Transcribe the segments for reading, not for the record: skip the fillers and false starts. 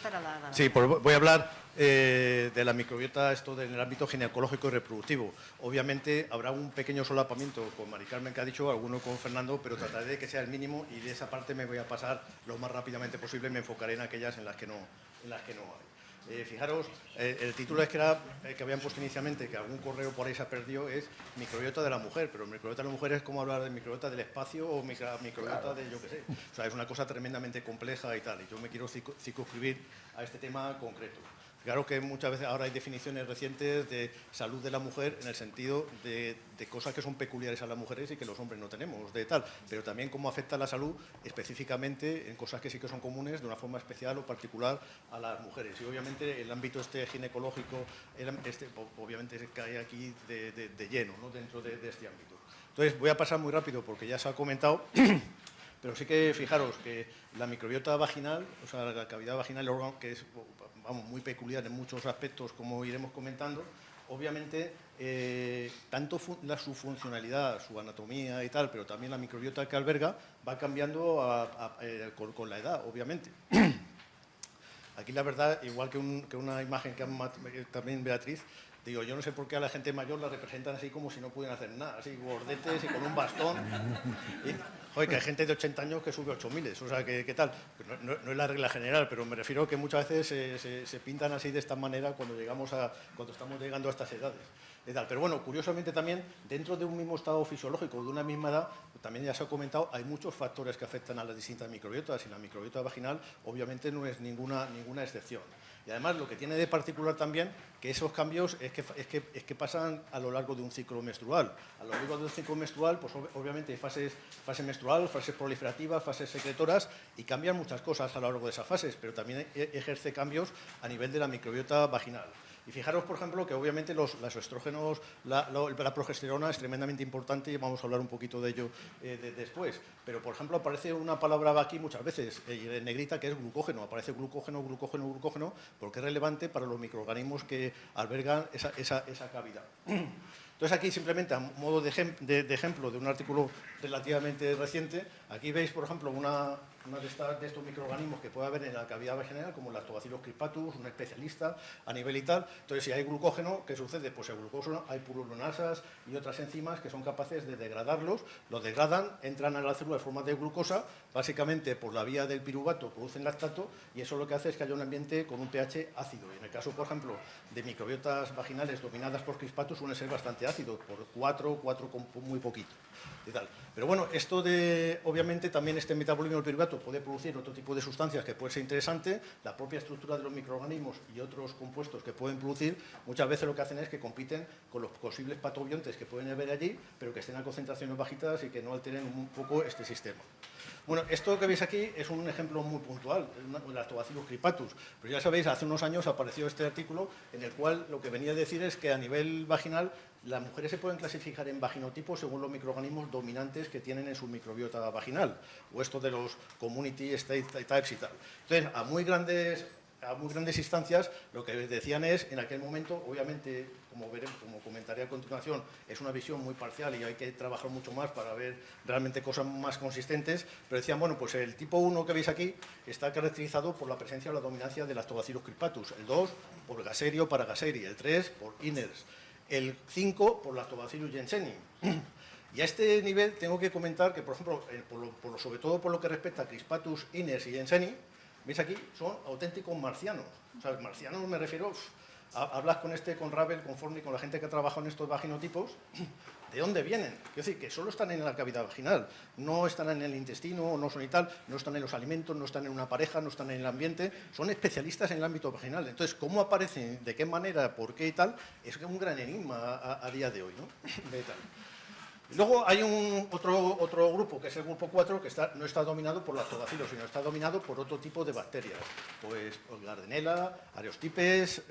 era la... Sí, pues voy a hablar de la microbiota, esto en el ámbito ginecológico y reproductivo. Obviamente habrá un pequeño solapamiento con Mari Carmen, que ha dicho, alguno con Fernando, pero trataré de que sea el mínimo y de esa parte me voy a pasar lo más rápidamente posible y me enfocaré en aquellas en las que no hay. Fijaros, el título es que habían puesto inicialmente, que algún correo por ahí se ha perdido, es microbiota de la mujer, pero microbiota de la mujer es como hablar de microbiota del espacio o microbiota de yo qué sé. O sea, es una cosa tremendamente compleja y tal, y yo me quiero circunscribir a este tema concreto. Claro que muchas veces ahora hay definiciones recientes de salud de la mujer en el sentido de cosas que son peculiares a las mujeres y que los hombres no tenemos, de tal, pero también cómo afecta la salud específicamente en cosas que sí que son comunes de una forma especial o particular a las mujeres. Y obviamente el ámbito ginecológico, obviamente cae aquí de lleno, ¿no?, dentro de este ámbito. Entonces voy a pasar muy rápido porque ya se ha comentado. Pero sí que fijaros que la microbiota vaginal, o sea, la cavidad vaginal, el órgano que es muy peculiar en muchos aspectos, como iremos comentando, obviamente, tanto su funcionalidad, su anatomía y tal, pero también la microbiota que alberga, va cambiando con la edad, obviamente. Aquí la verdad, igual que una imagen que también Beatriz, digo, yo no sé por qué a la gente mayor la representan así como si no pudieran hacer nada, así gordetes y con un bastón. Joder, que hay gente de 80 años que sube 8000, o sea, ¿qué tal? No es la regla general, pero me refiero a que muchas veces se pintan así de esta manera cuando estamos llegando a estas edades. Pero bueno, curiosamente también, dentro de un mismo estado fisiológico, de una misma edad, también ya se ha comentado, hay muchos factores que afectan a las distintas microbiotas y la microbiota vaginal obviamente no es ninguna excepción. Y además lo que tiene de particular también, que esos cambios es que pasan a lo largo de un ciclo menstrual. A lo largo de un ciclo menstrual, pues obviamente hay fase menstrual, fases proliferativas, fases secretoras, y cambian muchas cosas a lo largo de esas fases, pero también ejerce cambios a nivel de la microbiota vaginal. Y fijaros, por ejemplo, que obviamente los estrógenos, la progesterona es tremendamente importante y vamos a hablar un poquito de ello después. Pero, por ejemplo, aparece una palabra aquí muchas veces, en negrita, que es glucógeno. Aparece glucógeno, porque es relevante para los microorganismos que albergan esa cavidad. Entonces, aquí simplemente a modo de ejemplo de un artículo relativamente reciente, aquí veis, por ejemplo, una de estos microorganismos que puede haber en la cavidad vaginal, como Lactobacillus crispatus, un especialista a nivel y tal. Entonces, si hay glucógeno, ¿qué sucede? Pues el glucógeno, hay purulonasas y otras enzimas que son capaces de degradarlos, los degradan, entran a la célula de forma de glucosa, básicamente por la vía del piruvato producen lactato, y eso lo que hace es que haya un ambiente con un pH ácido. Y en el caso, por ejemplo, de microbiotas vaginales dominadas por crispatus, suele ser bastante ácido, por 4 con muy poquito y tal. Pero bueno, esto obviamente también este metabolismo del piruvato puede producir otro tipo de sustancias que puede ser interesante. La propia estructura de los microorganismos y otros compuestos que pueden producir, muchas veces lo que hacen es que compiten con los posibles patobiontes que pueden haber allí, pero que estén a concentraciones bajitas y que no alteren un poco este sistema. Bueno, esto que veis aquí es un ejemplo muy puntual, el Lactobacillus crispatus, pero ya sabéis, hace unos años apareció este artículo en el cual lo que venía a decir es que a nivel vaginal las mujeres se pueden clasificar en vaginotipos según los microorganismos dominantes que tienen en su microbiota vaginal, o esto de los community state types y tal. Entonces, a muy grandes instancias, lo que decían es, en aquel momento, obviamente, como comentaré a continuación, es una visión muy parcial y hay que trabajar mucho más para ver realmente cosas más consistentes, pero decían, bueno, pues el tipo 1 que veis aquí está caracterizado por la presencia o la dominancia de Lactobacillus crispatus, el 2 por Gaserio o Paragaseri, el 3 por Iners, el 5 por Lactobacillus jenseni. Y a este nivel tengo que comentar que, por ejemplo, sobre todo por lo que respecta a Crispatus, Iners y Jenseni, veis aquí, son auténticos marcianos. O sea, marcianos me refiero, hablas con Ravel, con Forni, con la gente que ha trabajado en estos vaginotipos, ¿de dónde vienen? Quiero decir, que solo están en la cavidad vaginal, no están en el intestino, no son y tal, no están en los alimentos, no están en una pareja, no están en el ambiente, son especialistas en el ámbito vaginal. Entonces, ¿cómo aparecen, de qué manera, por qué y tal? Es un gran enigma a día de hoy, ¿no? De tal. Luego hay otro grupo, que es el grupo 4, que no está dominado por lactobacilos, sino está dominado por otro tipo de bacterias, pues Gardnerella, Areostipes,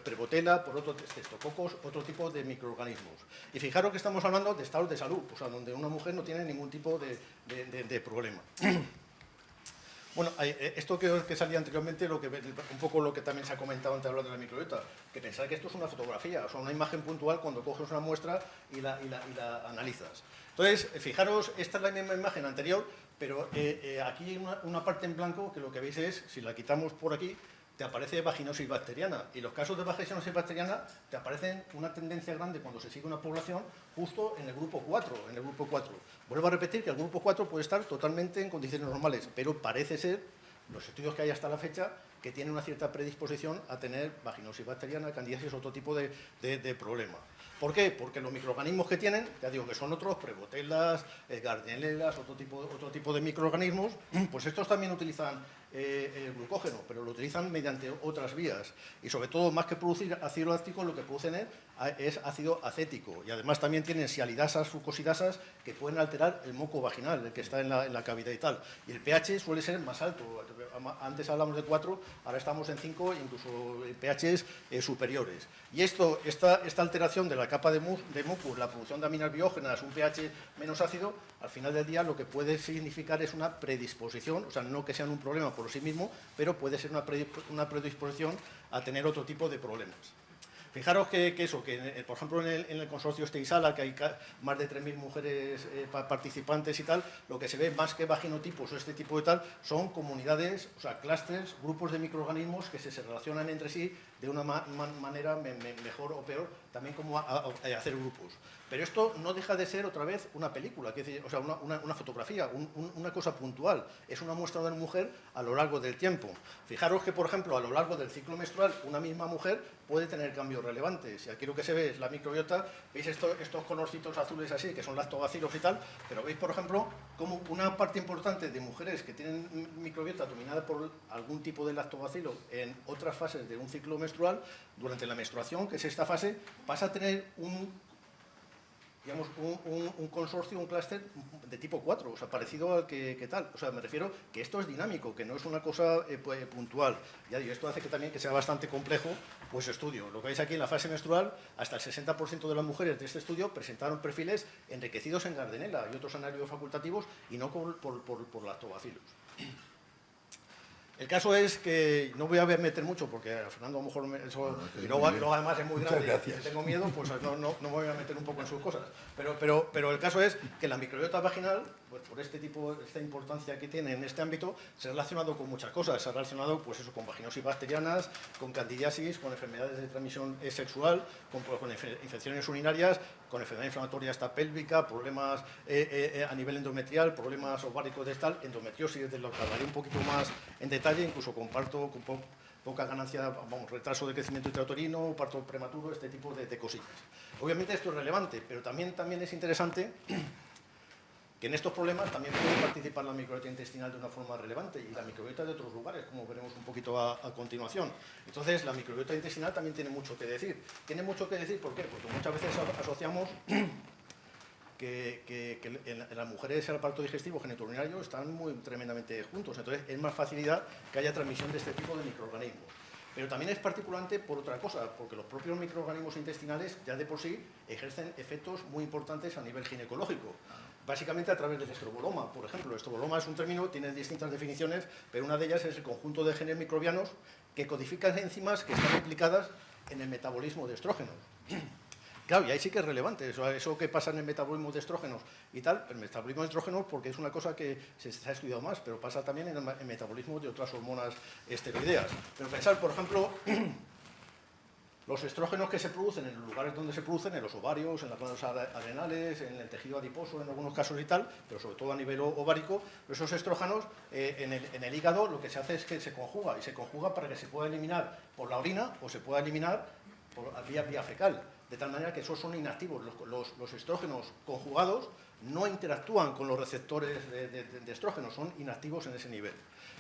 Prevotella, por otros Streptococos, otro tipo de microorganismos. Y fijaros que estamos hablando de estados de salud, o sea, donde una mujer no tiene ningún tipo de problema. Bueno, esto que salía anteriormente, un poco lo que también se ha comentado antes de hablar de la microbiota, que pensar que esto es una fotografía, o sea, una imagen puntual cuando coges una muestra y la analizas. Entonces, fijaros, esta es la misma imagen anterior, pero aquí hay una parte en blanco que lo que veis es, si la quitamos por aquí, te aparece vaginosis bacteriana. Y los casos de vaginosis bacteriana te aparecen una tendencia grande cuando se sigue una población justo en el grupo 4. Vuelvo a repetir que el grupo 4 puede estar totalmente en condiciones normales, pero parece ser, los estudios que hay hasta la fecha, que tiene una cierta predisposición a tener vaginosis bacteriana, candidiasis, otro tipo de problema. ¿Por qué? Porque los microorganismos que tienen, ya digo que son otros, prebotelas, gardnelas, otro tipo de microorganismos, pues estos también utilizan el glucógeno, pero lo utilizan mediante otras vías. Y sobre todo, más que producir ácido láctico, lo que producen es ácido acético. Y además también tienen sialidasas, fucosidasas, que pueden alterar el moco vaginal, el que está en la cavidad y tal. Y el pH suele ser más alto. Antes hablamos de 4, ahora estamos en 5, incluso pHs superiores. Y esta alteración de la capa de mucus, la producción de aminas biógenas, un pH menos ácido, al final del día lo que puede significar es una predisposición, o sea, no que sean un problema por sí mismo, pero puede ser una predisposición a tener otro tipo de problemas. Fijaros que por ejemplo, en el consorcio Steisala, que hay más de 3.000 mujeres participantes y tal, lo que se ve más que vaginotipos o este tipo de tal, son comunidades, o sea, clústeres, grupos de microorganismos que se relacionan entre sí de una manera mejor o peor, también como hacer grupos. Pero esto no deja de ser otra vez una película, o sea, una fotografía, una cosa puntual. Es una muestra de una mujer a lo largo del tiempo. Fijaros que, por ejemplo, a lo largo del ciclo menstrual, una misma mujer puede tener cambios relevantes. Y aquí lo que se ve es la microbiota. Veis estos conorcitos azules así, que son lactobacilos y tal, pero veis, por ejemplo, como una parte importante de mujeres que tienen microbiota dominada por algún tipo de lactobacilo en otras fases de un ciclo menstrual, durante la menstruación, que es esta fase, pasa a tener un consorcio, un clúster de tipo 4, o sea, parecido al que tal. O sea, me refiero que esto es dinámico, que no es una cosa puntual. Ya digo, esto hace que también que sea bastante complejo pues estudio. Lo que veis aquí en la fase menstrual, hasta el 60% de las mujeres de este estudio presentaron perfiles enriquecidos en Gardnerella y otros anarios facultativos y no por lactobacilos. El caso es que no voy a meter mucho porque a Fernando a lo mejor y luego además es muy grande y tengo miedo, pues no me voy a meter un poco en sus cosas. Pero el caso es que la microbiota vaginal, pues por esta importancia que tiene en este ámbito, se ha relacionado con muchas cosas. Se ha relacionado pues eso, con vaginosis bacterianas, con candidiasis, con enfermedades de transmisión sexual, con infecciones urinarias, con enfermedad inflamatoria esta pélvica, problemas a nivel endometrial, problemas ováricos de tal, endometriosis, de lo que hablaré un poquito más en detalle, incluso comparto con poca ganancia, retraso de crecimiento intrauterino, parto prematuro, este tipo de cosillas. Obviamente esto es relevante, pero también es interesante que en estos problemas también puede participar la microbiota intestinal de una forma relevante y la microbiota de otros lugares, como veremos un poquito a continuación. Entonces, la microbiota intestinal también tiene mucho que decir. Tiene mucho que decir, ¿por qué? Porque muchas veces asociamos que en las mujeres el aparato digestivo genitourinario están tremendamente juntos, entonces es más facilidad que haya transmisión de este tipo de microorganismos. Pero también es particularmente por otra cosa, porque los propios microorganismos intestinales ya de por sí ejercen efectos muy importantes a nivel ginecológico. Básicamente a través del estroboloma, por ejemplo. El estroboloma es un término, tiene distintas definiciones, pero una de ellas es el conjunto de genes microbianos que codifican enzimas que están implicadas en el metabolismo de estrógenos. Claro, y ahí sí que es relevante, eso que pasa en el metabolismo de estrógenos y tal, el metabolismo de estrógenos porque es una cosa que se ha estudiado más, pero pasa también en el metabolismo de otras hormonas esteroideas. Pero pensar, por ejemplo, los estrógenos que se producen en los lugares donde se producen, en los ovarios, en las glándulas adrenales, en el tejido adiposo en algunos casos y tal, pero sobre todo a nivel ovárico, esos estrógenos en el hígado lo que se hace es que se conjuga, y se conjuga para que se pueda eliminar por la orina o se pueda eliminar por vía fecal, de tal manera que esos son inactivos. Los estrógenos conjugados no interactúan con los receptores de estrógenos, son inactivos en ese nivel.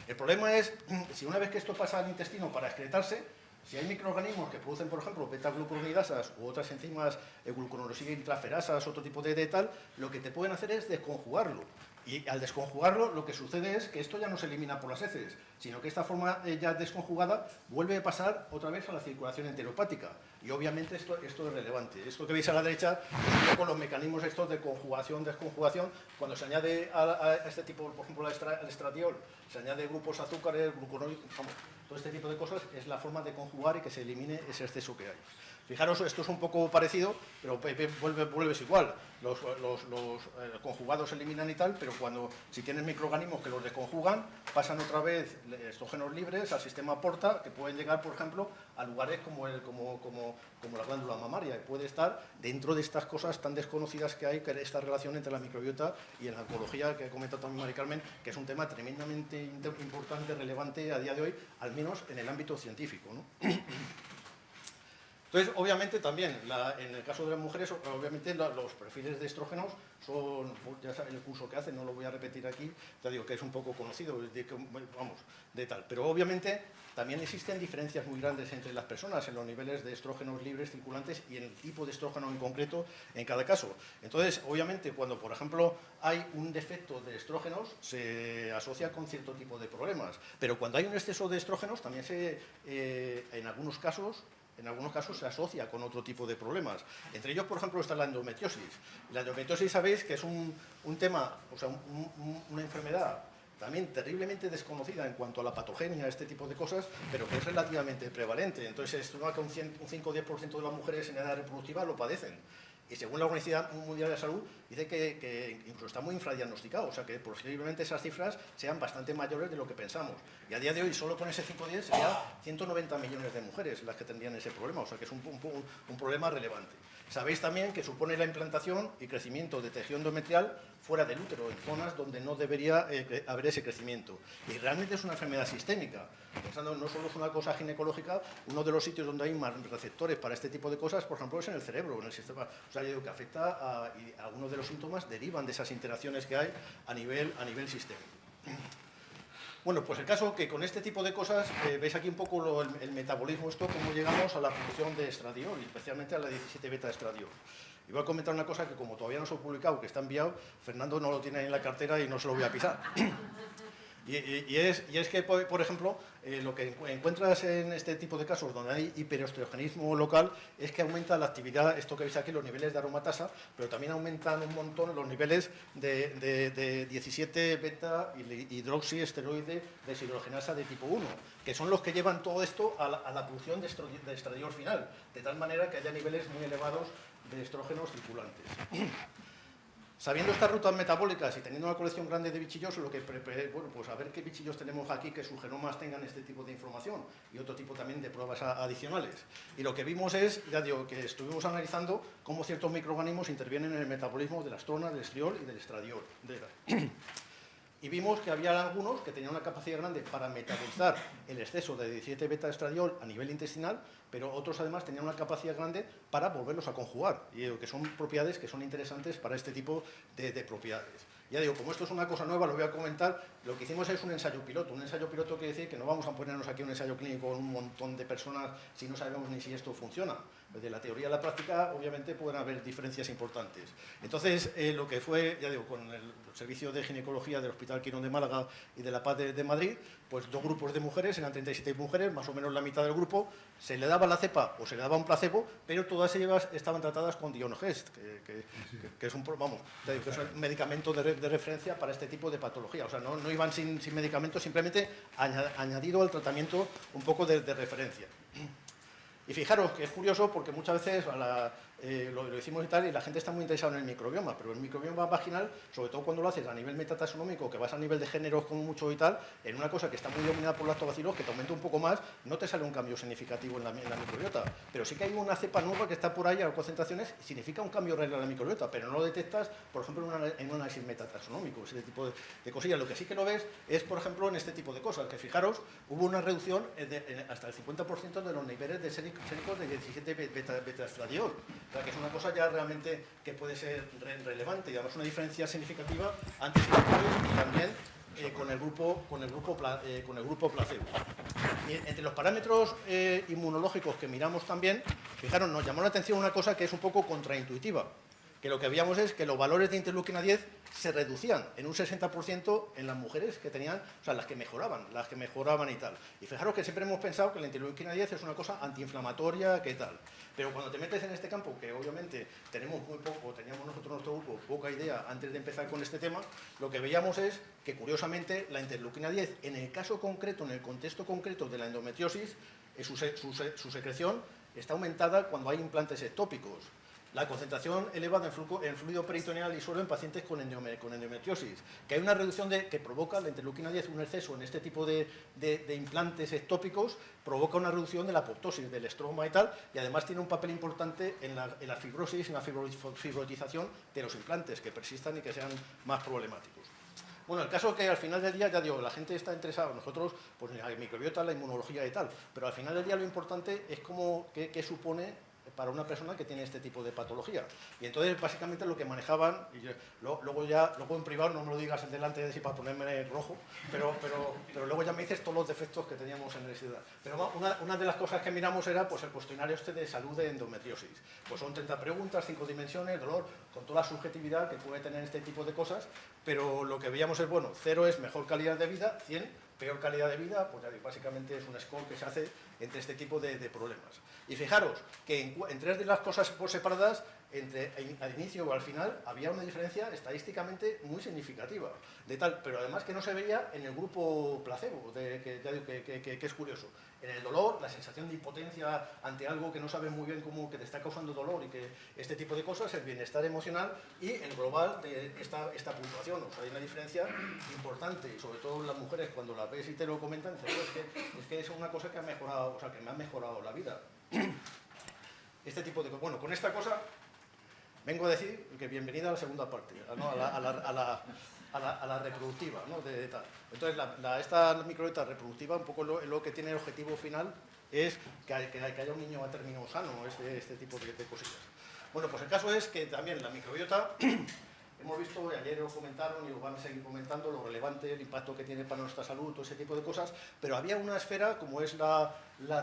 El problema es, si una vez que esto pasa al intestino para excretarse, si hay microorganismos que producen, por ejemplo, beta-glucuronidasas u otras enzimas glucuronosidintraferasas, otro tipo de tal, lo que te pueden hacer es desconjugarlo. Y al desconjugarlo, lo que sucede es que esto ya no se elimina por las heces, sino que esta forma ya desconjugada vuelve a pasar otra vez a la circulación enteropática. Y obviamente esto es relevante. Esto que veis a la derecha es un poco los mecanismos estos de conjugación, desconjugación. Cuando se añade a este tipo, por ejemplo, al estradiol, se añade grupos azúcares, glucuronos, todo este tipo de cosas, es la forma de conjugar y que se elimine ese exceso que hay. Fijaros, esto es un poco parecido, pero vuelves igual. Los conjugados se eliminan y tal, pero si tienes microorganismos que los desconjugan, pasan otra vez estrógenos libres al sistema porta, que pueden llegar, por ejemplo, a lugares como la glándula mamaria, y puede estar dentro de estas cosas tan desconocidas que hay, que esta relación entre la microbiota y en la oncología, que ha comentado también Mari Carmen, que es un tema tremendamente importante, relevante a día de hoy, al menos en el ámbito científico, ¿no? Entonces, obviamente, también, en el caso de las mujeres, obviamente los perfiles de estrógenos son, ya saben el curso que hacen, no lo voy a repetir aquí, ya digo que es un poco conocido, de tal. Pero obviamente también existen diferencias muy grandes entre las personas en los niveles de estrógenos libres circulantes y en el tipo de estrógeno en concreto en cada caso. Entonces, obviamente, cuando, por ejemplo, hay un defecto de estrógenos, se asocia con cierto tipo de problemas. Pero cuando hay un exceso de estrógenos, también en algunos casos se asocia con otro tipo de problemas. Entre ellos, por ejemplo, está la endometriosis. La endometriosis, sabéis que es un tema, o sea, una enfermedad también terriblemente desconocida en cuanto a la patogenia, este tipo de cosas, pero que es relativamente prevalente. Entonces, se estima que un 5 o 10% de las mujeres en edad reproductiva lo padecen. Y según la Organización Mundial de la Salud, dice que incluso está muy infradiagnosticado, o sea que posiblemente esas cifras sean bastante mayores de lo que pensamos. Y a día de hoy, solo con ese 5 o 10, sería 190 millones de mujeres las que tendrían ese problema, o sea que es un problema relevante. Sabéis también que supone la implantación y crecimiento de tejido endometrial fuera del útero, en zonas donde no debería haber ese crecimiento. Y realmente es una enfermedad sistémica. Pensando, no solo es una cosa ginecológica, uno de los sitios donde hay más receptores para este tipo de cosas, por ejemplo, es en el cerebro, en el sistema. O sea, yo digo que afecta y algunos de los síntomas derivan de esas interacciones que hay a nivel sistémico. Bueno, pues el caso que con este tipo de cosas, veis aquí un poco el metabolismo, cómo llegamos a la producción de estradiol, y especialmente a la 17-beta-estradiol. Y voy a comentar una cosa que como todavía no se ha publicado, que está enviado, Fernando no lo tiene ahí en la cartera y no se lo voy a pisar. Y es que, por ejemplo, lo que encuentras en este tipo de casos donde hay hiperestrogenismo local es que aumenta la actividad, esto que veis aquí, los niveles de aromatasa, pero también aumentan un montón los niveles de 17-beta hidroxiesteroide deshidrogenasa de tipo 1, que son los que llevan todo esto a la producción de estradiol final, de tal manera que haya niveles muy elevados de estrógenos circulantes. Sabiendo estas rutas metabólicas y teniendo una colección grande de bichillos, bueno, pues a ver qué bichillos tenemos aquí que sus genomas tengan este tipo de información y otro tipo también de pruebas adicionales. Y lo que vimos es, ya digo, que estuvimos analizando cómo ciertos microorganismos intervienen en el metabolismo de la astrona, del estriol y del estradiol. Y vimos que había algunos que tenían una capacidad grande para metabolizar el exceso de 17-beta-estradiol a nivel intestinal, pero otros además tenían una capacidad grande para volverlos a conjugar, y que son propiedades que son interesantes para este tipo de propiedades. Ya digo, como esto es una cosa nueva, lo voy a comentar, lo que hicimos es un ensayo piloto. Un ensayo piloto quiere decir que no vamos a ponernos aquí un ensayo clínico con un montón de personas si no sabemos ni si esto funciona. De la teoría a la práctica, obviamente, pueden haber diferencias importantes. Entonces, lo que fue, ya digo, con el servicio de ginecología del Hospital Quirón de Málaga y de la Paz de Madrid, pues 2 grupos de mujeres, eran 37 mujeres, más o menos la mitad del grupo, se le daba la cepa o se le daba un placebo, pero todas ellas estaban tratadas con Dionogest, que es un medicamento de referencia para este tipo de patología. O sea, no iban sin medicamentos, simplemente añadido al tratamiento un poco de referencia. Y fijaros que es curioso porque muchas veces lo decimos y tal, y la gente está muy interesada en el microbioma, pero el microbioma vaginal, sobre todo cuando lo haces a nivel metataxonómico, que vas a nivel de géneros con mucho y tal, en una cosa que está muy dominada por lactobacilos, que te aumenta un poco más, no te sale un cambio significativo en la microbiota. Pero sí que hay una cepa nueva que está por ahí a concentraciones, significa un cambio real en la microbiota, pero no lo detectas, por ejemplo, en un análisis metataxonómico, ese tipo de cosillas. Lo que sí que lo ves es, por ejemplo, en este tipo de cosas, que fijaros, hubo una reducción hasta el 50% de los niveles de séricos de 17-beta-estradiol. O sea, que es una cosa ya realmente que puede ser relevante y además una diferencia significativa antes y después y también con el grupo placebo. Y entre los parámetros inmunológicos que miramos también, fijaros, nos llamó la atención una cosa que es un poco contraintuitiva, que lo que veíamos es que los valores de interleuquina 10 se reducían en un 60% en las mujeres que tenían, o sea, las que mejoraban y tal. Y fijaros que siempre hemos pensado que la interleuquina 10 es una cosa antiinflamatoria, que tal. Pero cuando te metes en este campo, que obviamente teníamos nosotros nuestro grupo poca idea antes de empezar con este tema, lo que veíamos es que curiosamente la interleuquina 10, en el caso concreto, en el contexto concreto de la endometriosis, su secreción está aumentada cuando hay implantes ectópicos. La concentración elevada en fluido peritoneal y suero en pacientes con endometriosis, que hay una reducción que provoca la interleuquina 10, un exceso en este tipo de implantes ectópicos, provoca una reducción de la apoptosis, del estroma y tal, y además tiene un papel importante en la fibrosis, en la fibrotización de los implantes, que persistan y que sean más problemáticos. Bueno, el caso es que al final del día, ya digo, la gente está interesada, nosotros, pues en la microbiota, la inmunología y tal, pero al final del día lo importante es qué supone para una persona que tiene este tipo de patología. Y entonces, básicamente, lo que manejaban, y luego en privado, no me lo digas en delante de decir para ponerme rojo, pero luego ya me dices todos los defectos que teníamos en la ciudad. Pero una de las cosas que miramos era pues, el cuestionario este de salud de endometriosis. Pues son 30 preguntas, 5 dimensiones, dolor, con toda la subjetividad que puede tener este tipo de cosas, pero lo que veíamos es, bueno, 0 es mejor calidad de vida, 100 peor calidad de vida, pues básicamente es un score que se hace entre este tipo de problemas. Y fijaros que en tres de las cosas por separadas, al inicio o al final, había una diferencia estadísticamente muy significativa, pero además que no se veía en el grupo placebo, que es curioso. En el dolor, la sensación de impotencia ante algo que no sabes muy bien cómo, que te está causando dolor y que este tipo de cosas, el bienestar emocional y el global de esta puntuación. O sea, hay una diferencia importante, y sobre todo en las mujeres, cuando las ves y te lo comentan, dices, es que es una cosa que ha mejorado, o sea, que me ha mejorado la vida. Este tipo de cosas. Bueno, con esta cosa vengo a decir que bienvenida a la segunda parte, ¿no? a la reproductiva, ¿no? Entonces, esta microbiota reproductiva, un poco lo que tiene el objetivo final es que haya un niño a término sano, este tipo de cosillas. Bueno, pues el caso es que también la microbiota, hemos visto, y ayer lo comentaron y lo van a seguir comentando, lo relevante, el impacto que tiene para nuestra salud, todo ese tipo de cosas, pero había una esfera, como es la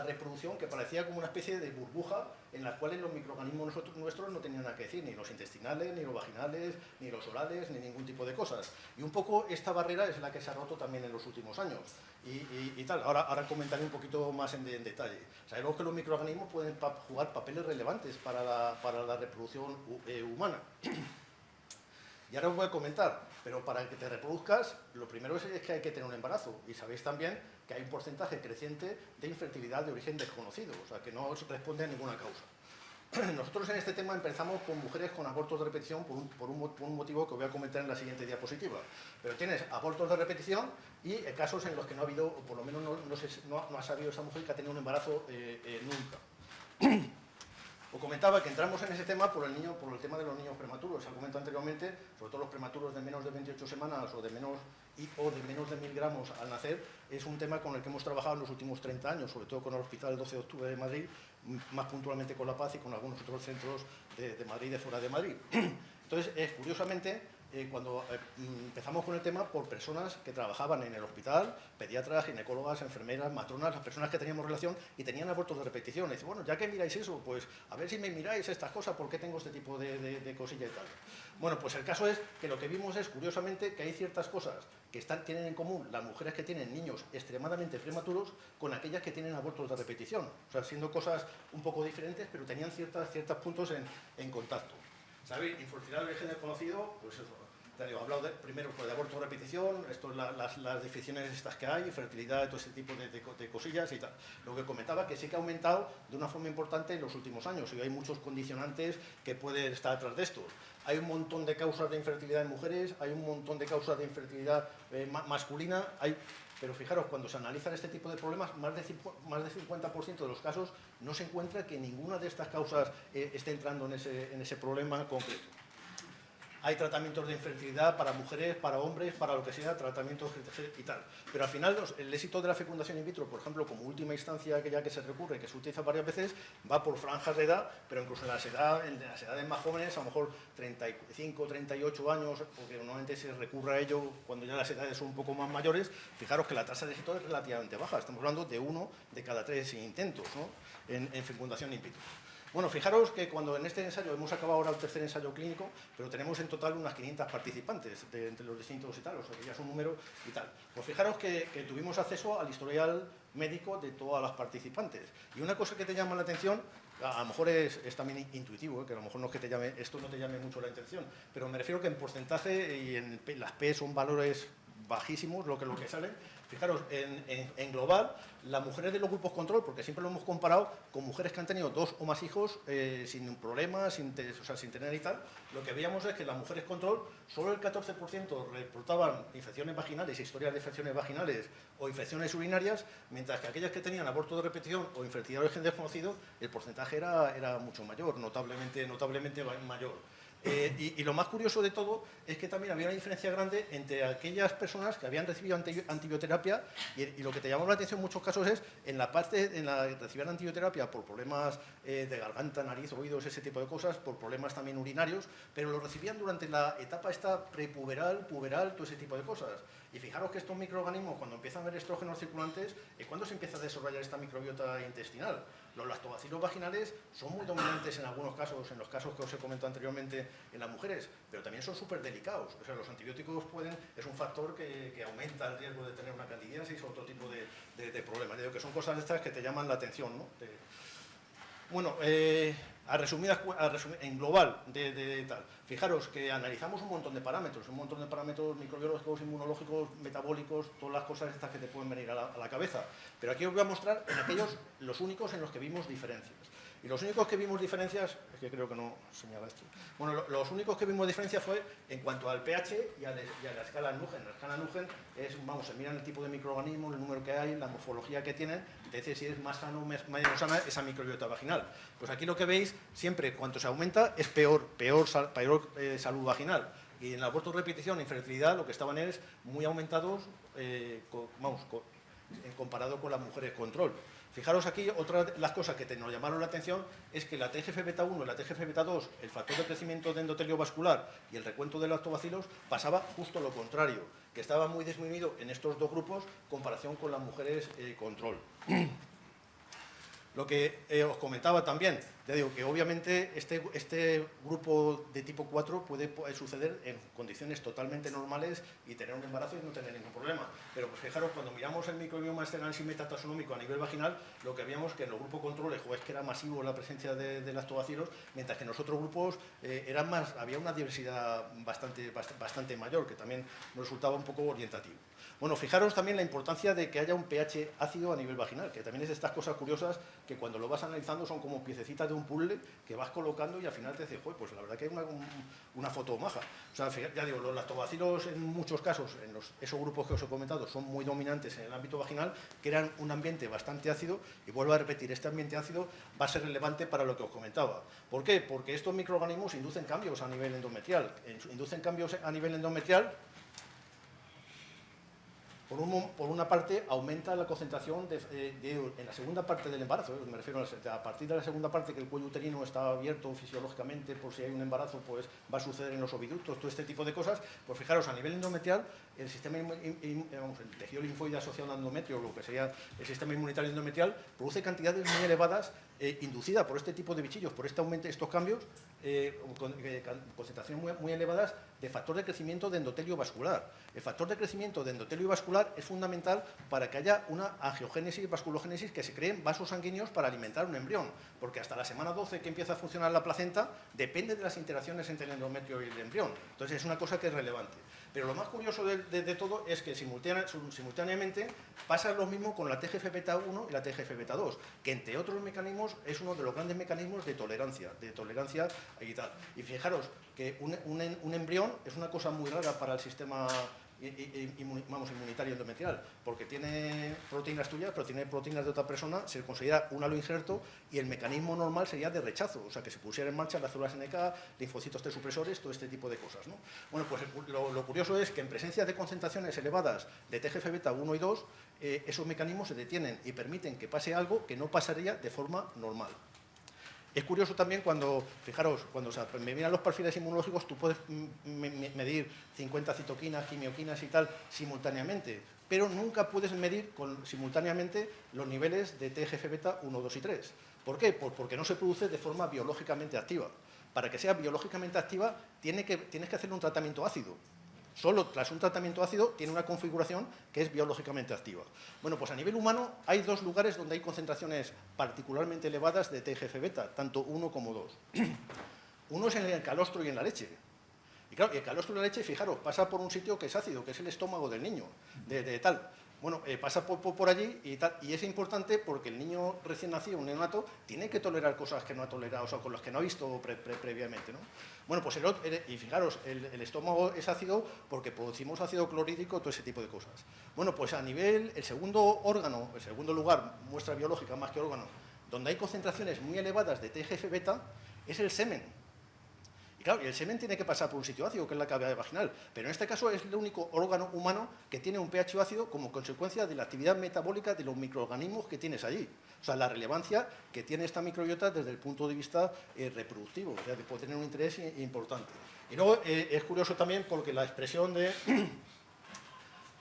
reproducción, que parecía como una especie de burbuja en la cual los microorganismos nuestros no tenían nada que decir, ni los intestinales, ni los vaginales, ni los orales, ni ningún tipo de cosas. Y un poco esta barrera es la que se ha roto también en los últimos años. Y tal, ahora comentaré un poquito más en detalle. Sabemos que los microorganismos pueden jugar papeles relevantes para la reproducción humana. Y ahora os voy a comentar, pero para que te reproduzcas, lo primero es que hay que tener un embarazo. Y sabéis también que hay un porcentaje creciente de infertilidad de origen desconocido, o sea, que no responde a ninguna causa. Nosotros en este tema empezamos con mujeres con abortos de repetición por un motivo que voy a comentar en la siguiente diapositiva. Pero tienes abortos de repetición y casos en los que no ha habido, o por lo menos no ha sabido esa mujer que ha tenido un embarazo nunca. Os comentaba que entramos en ese tema por el tema de los niños prematuros. Se ha comentado anteriormente, sobre todo los prematuros de menos de 28 semanas o de menos de 1000 gramos al nacer, es un tema con el que hemos trabajado en los últimos 30 años, sobre todo con el Hospital 12 de Octubre de Madrid, más puntualmente con La Paz y con algunos otros centros de Madrid y de fuera de Madrid. Entonces, curiosamente, cuando empezamos con el tema, por personas que trabajaban en el hospital, pediatras, ginecólogas, enfermeras, matronas, las personas que teníamos relación y tenían abortos de repetición. Y dice, bueno, ya que miráis eso, pues a ver si me miráis estas cosas, ¿por qué tengo este tipo de cosilla y tal? Bueno, pues el caso es que lo que vimos es, curiosamente, que hay ciertas cosas que tienen en común las mujeres que tienen niños extremadamente prematuros con aquellas que tienen abortos de repetición. O sea, siendo cosas un poco diferentes, pero tenían ciertos puntos en contacto. ¿Sabéis? Infertilidad de origen desconocido, pues eso. He hablado primero de aborto de repetición, esto es las definiciones estas que hay, infertilidad, todo ese tipo de cosillas y tal. Lo que comentaba que sí que ha aumentado de una forma importante en los últimos años y hay muchos condicionantes que pueden estar detrás de esto. Hay un montón de causas de infertilidad en mujeres, hay un montón de causas de infertilidad masculina, pero fijaros, cuando se analizan este tipo de problemas, más del 50% de los casos no se encuentra que ninguna de estas causas esté entrando en ese problema concreto. Hay tratamientos de infertilidad para mujeres, para hombres, para lo que sea, tratamientos y tal. Pero al final el éxito de la fecundación in vitro, por ejemplo, como última instancia que se recurre, que se utiliza varias veces, va por franjas de edad, pero incluso en las edades más jóvenes, a lo mejor 35, 38 años, porque normalmente se recurre a ello cuando ya las edades son un poco más mayores, fijaros que la tasa de éxito es relativamente baja. Estamos hablando de 1 de cada 3 intentos, ¿no? en fecundación in vitro. Bueno, fijaros que cuando en este ensayo, hemos acabado ahora el tercer ensayo clínico, pero tenemos en total unas 500 participantes entre los distintos y tal, o sea que ya es un número y tal. Pues fijaros que tuvimos acceso al historial médico de todas las participantes. Y una cosa que te llama la atención, a lo mejor es también intuitivo, que a lo mejor no es que esto no te llame mucho la atención, pero me refiero que en porcentaje y en las P son valores bajísimos lo que salen. Fijaros, en global, las mujeres de los grupos control, porque siempre lo hemos comparado con mujeres que han tenido 2 o más hijos sin problemas, sin tener y tal, lo que veíamos es que las mujeres control, solo el 14% reportaban infecciones vaginales, historias de infecciones vaginales o infecciones urinarias, mientras que aquellas que tenían aborto de repetición o infertilidad de origen desconocido, el porcentaje era mucho mayor, notablemente mayor. Y lo más curioso de todo es que también había una diferencia grande entre aquellas personas que habían recibido antibioterapia y lo que te llamó la atención en muchos casos es en la que recibían antibioterapia por problemas de garganta, nariz, oídos, ese tipo de cosas, por problemas también urinarios, pero lo recibían durante la etapa esta prepuberal, puberal, todo ese tipo de cosas. Y fijaros que estos microorganismos, cuando empiezan a haber estrógenos circulantes, es cuando se empieza a desarrollar esta microbiota intestinal. Los lactobacilos vaginales son muy dominantes en algunos casos, en los casos que os he comentado anteriormente en las mujeres, pero también son súper delicados. O sea, los antibióticos es un factor que aumenta el riesgo de tener una candidiasis o otro tipo de problemas. Digo que son cosas estas que te llaman la atención, ¿no? Bueno, en global, tal. Fijaros que analizamos un montón de parámetros microbiológicos, inmunológicos, metabólicos, todas las cosas estas que te pueden venir a la cabeza. Pero aquí os voy a mostrar los únicos en los que vimos diferencias. Y los únicos que vimos diferencias, es que creo que no señala esto, bueno, los únicos que vimos diferencias fue en cuanto al pH y a la escala Nugen. La escala Nugen se miran el tipo de microorganismos, el número que hay, la morfología que tienen, y te dice si es más sano o menos sana esa microbiota vaginal. Pues aquí lo que veis, siempre cuanto se aumenta es peor salud vaginal. Y en el aborto de repetición e infertilidad lo que estaban es muy aumentados comparado con las mujeres control. Fijaros aquí, otra de las cosas que nos llamaron la atención es que la TGF-beta1 y la TGF-beta2, el factor de crecimiento de endotelio vascular y el recuento de lactobacilos, pasaba justo lo contrario, que estaba muy disminuido en estos dos grupos en comparación con las mujeres control. Lo que os comentaba también, ya digo que obviamente este grupo de tipo 4 puede suceder en condiciones totalmente normales y tener un embarazo y no tener ningún problema. Pero pues fijaros, cuando miramos el microbioma este análisis metataxonómico a nivel vaginal, lo que veíamos que en los grupos controles es que era masivo la presencia de lactobacilos, mientras que en los otros grupos había una diversidad bastante mayor, que también nos resultaba un poco orientativo. Bueno, fijaros también la importancia de que haya un pH ácido a nivel vaginal, que también es de estas cosas curiosas que cuando lo vas analizando son como piececitas de un puzzle que vas colocando y al final te dices, pues la verdad que hay una foto maja. O sea, ya digo, los lactobacilos en muchos casos, esos grupos que os he comentado, son muy dominantes en el ámbito vaginal, crean un ambiente bastante ácido y vuelvo a repetir, este ambiente ácido va a ser relevante para lo que os comentaba. ¿Por qué? Porque estos microorganismos inducen cambios a nivel endometrial. Por una parte, aumenta la concentración en la segunda parte del embarazo, me refiero a partir de la segunda parte que el cuello uterino está abierto fisiológicamente, por si hay un embarazo, pues va a suceder en los oviductos, todo este tipo de cosas. Pues fijaros, a nivel endometrial, el tejido linfoide asociado al endometrio, lo que sería el sistema inmunitario endometrial, produce cantidades muy elevadas inducidas por este tipo de bichillos, por estos cambios, concentraciones muy elevadas de factor de crecimiento de endotelio vascular. El factor de crecimiento de endotelio vascular es fundamental para que haya una angiogénesis y vasculogénesis, que se creen vasos sanguíneos para alimentar un embrión, porque hasta la semana 12 que empieza a funcionar la placenta depende de las interacciones entre el endometrio y el embrión. Entonces es una cosa que es relevante. Pero lo más curioso de todo es que simultáneamente pasa lo mismo con la TGF-beta1 y la TGF-beta2, que entre otros mecanismos es uno de los grandes mecanismos de tolerancia y tal. Y fijaros que un embrión es una cosa muy rara para el sistema inmunitario endometrial, porque tiene proteínas tuyas, pero tiene proteínas de otra persona, se considera un halo injerto y el mecanismo normal sería de rechazo, o sea, que se pusiera en marcha las células NK, linfocitos T supresores, todo este tipo de cosas, ¿no? Bueno, pues lo curioso es que en presencia de concentraciones elevadas de TGF-beta 1 y 2, esos mecanismos se detienen y permiten que pase algo que no pasaría de forma normal. Es curioso también fijaros, cuando me miran los perfiles inmunológicos, tú puedes medir 50 citoquinas, quimioquinas y tal simultáneamente, pero nunca puedes medir simultáneamente los niveles de TGF-beta 1, 2 y 3. ¿Por qué? Porque no se produce de forma biológicamente activa. Para que sea biológicamente activa, tienes que hacer un tratamiento ácido. Solo tras un tratamiento ácido tiene una configuración que es biológicamente activa. Bueno, pues a nivel humano hay dos lugares donde hay concentraciones particularmente elevadas de TGF-beta, tanto 1 como 2. Uno es en el calostro y en la leche. Y claro, el calostro de la leche, fijaros, pasa por un sitio que es ácido, que es el estómago del niño, de tal. Bueno, pasa por allí y tal, y es importante porque el niño recién nacido, un neonato, tiene que tolerar cosas que no ha tolerado, o sea, con las que no ha visto previamente, ¿no? Bueno, pues y fijaros, el estómago es ácido porque producimos ácido clorhídrico, todo ese tipo de cosas. Bueno, pues a nivel, el segundo órgano, el segundo lugar, muestra biológica más que órgano, donde hay concentraciones muy elevadas de TGF-beta, es el semen. Claro, y el semen tiene que pasar por un sitio ácido, que es la cavidad vaginal, pero en este caso es el único órgano humano que tiene un pH ácido como consecuencia de la actividad metabólica de los microorganismos que tienes allí. O sea, la relevancia que tiene esta microbiota desde el punto de vista reproductivo, o sea, que puede tener un interés importante. Y luego es curioso también porque la expresión de...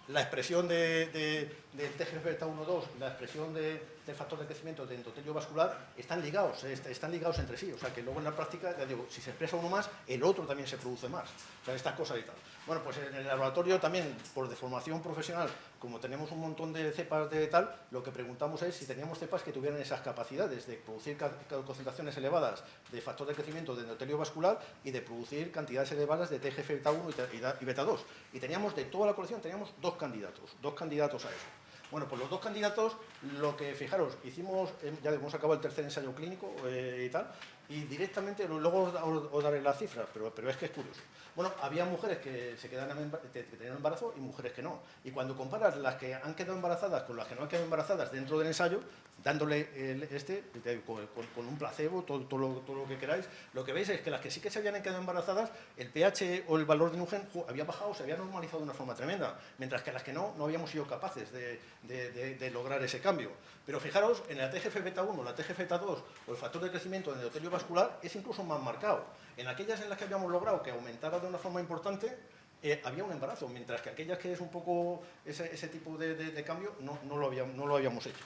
del TGF-beta 1,2, la expresión del factor de crecimiento de endotelio vascular están ligados entre sí. O sea, que luego en la práctica, ya digo, si se expresa uno más, el otro también se produce más. O sea, estas cosas y tal. Bueno, pues en el laboratorio también, por deformación profesional, como tenemos un montón de cepas de tal, lo que preguntamos es si teníamos cepas que tuvieran esas capacidades de producir concentraciones elevadas de factor de crecimiento de endotelio vascular y de producir cantidades elevadas de TGF-beta 1 y beta 2. Y teníamos, de toda la colección, teníamos dos candidatos a eso. Bueno, pues los dos candidatos, lo que, fijaros, hicimos, ya hemos acabado el tercer ensayo clínico y tal, y directamente, luego os daré las cifras, pero es que es curioso. Bueno, había mujeres que tenían embarazo y mujeres que no. Y cuando comparas las que han quedado embarazadas con las que no han quedado embarazadas dentro del ensayo, dándole con un placebo, todo lo que queráis, lo que veis es que las que sí que se habían quedado embarazadas, el pH o el valor de Nugen había bajado, se había normalizado de una forma tremenda, mientras que las que no habíamos sido capaces de lograr ese cambio. Pero fijaros, en la TGF-beta 1, la TGF-beta 2 o el factor de crecimiento del endotelio vascular es incluso más marcado. En aquellas en las que habíamos logrado que aumentara de una forma importante, había un embarazo, mientras que aquellas que es un poco ese tipo de cambio no lo habíamos hecho.